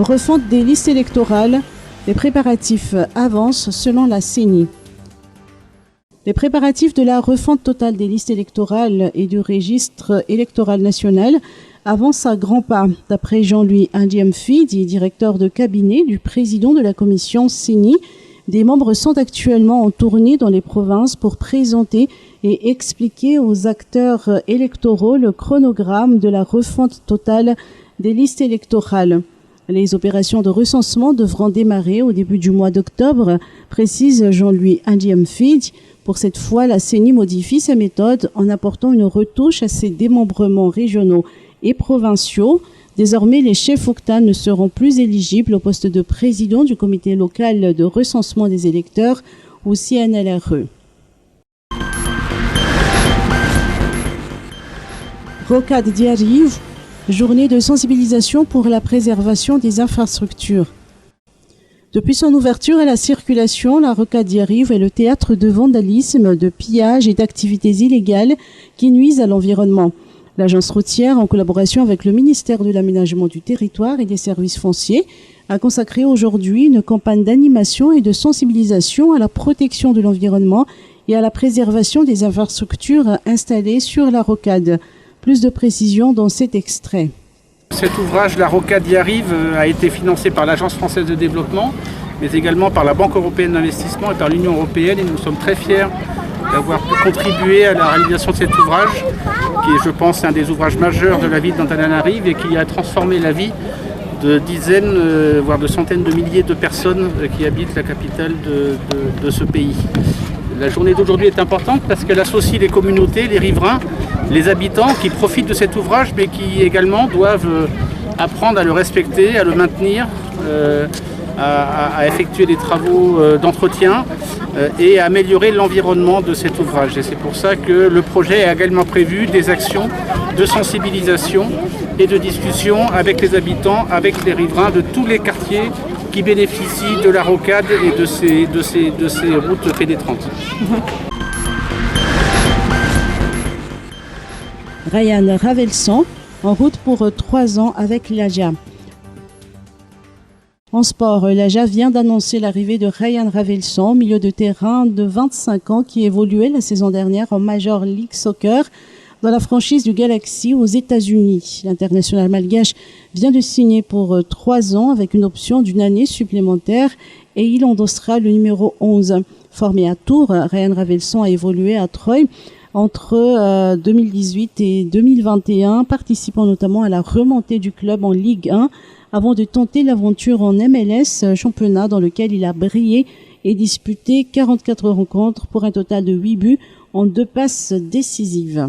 Refonte des listes électorales. Les préparatifs avancent selon la CENI. Les préparatifs de la refonte totale des listes électorales et du registre électoral national avancent à grands pas. D'après Jean-Louis Ndiamfidi, directeur de cabinet du président de la commission CENI, des membres sont actuellement en tournée dans les provinces pour présenter et expliquer aux acteurs électoraux le chronogramme de la refonte totale des listes électorales. Les opérations de recensement devront démarrer au début du mois d'octobre, précise Jean-Louis Ndiamfidi. Pour cette fois, la CENI modifie sa méthode en apportant une retouche à ses démembrements régionaux et provinciaux. Désormais, les chefs OCTA ne seront plus éligibles au poste de président du comité local de recensement des électeurs ou CNLRE. Rocade d'Yariv, journée de sensibilisation pour la préservation des infrastructures. Depuis son ouverture à la circulation, la Rocade d'Yariv est le théâtre de vandalisme, de pillage et d'activités illégales qui nuisent à l'environnement. L'agence routière, en collaboration avec le ministère de l'Aménagement du Territoire et des Services fonciers, a consacré aujourd'hui une campagne d'animation et de sensibilisation à la protection de l'environnement et à la préservation des infrastructures installées sur la rocade. Plus de précisions dans cet extrait. Cet ouvrage, la Rocade d'Yariv, a été financé par l'Agence française de développement, mais également par la Banque européenne d'investissement et par l'Union européenne. Et nous sommes très fiers d'avoir pu contribuer à la réalisation de cet ouvrage, qui est, je pense, un des ouvrages majeurs de la ville d'Antananarive et qui a transformé la vie de dizaines, voire de centaines de milliers de personnes qui habitent la capitale de ce pays. La journée d'aujourd'hui est importante parce qu'elle associe les communautés, les riverains, les habitants qui profitent de cet ouvrage, mais qui également doivent apprendre à le respecter, à le maintenir, à effectuer des travaux d'entretien et à améliorer l'environnement de cet ouvrage. Et c'est pour ça que le projet a également prévu des actions de sensibilisation et de discussion avec les habitants, avec les riverains de tous les quartiers qui bénéficient de la rocade et de ces routes pénétrantes. Ryan Ravelson, en route pour 3 ans avec l'AJA. En sport, l'AJA vient d'annoncer l'arrivée de Ryan Ravelson, milieu de terrain de 25 ans qui évoluait la saison dernière en Major League Soccer dans la franchise du Galaxy aux États-Unis. L'international malgache vient de signer pour 3 ans avec une option d'1 année supplémentaire et il endossera le numéro 11. Formé à Tours, Ryan Ravelson a évolué à Troyes entre 2018 et 2021, participant notamment à la remontée du club en Ligue 1 avant de tenter l'aventure en MLS, championnat dans lequel il a brillé et disputé 44 rencontres pour un total de 8 buts en 2 passes décisives.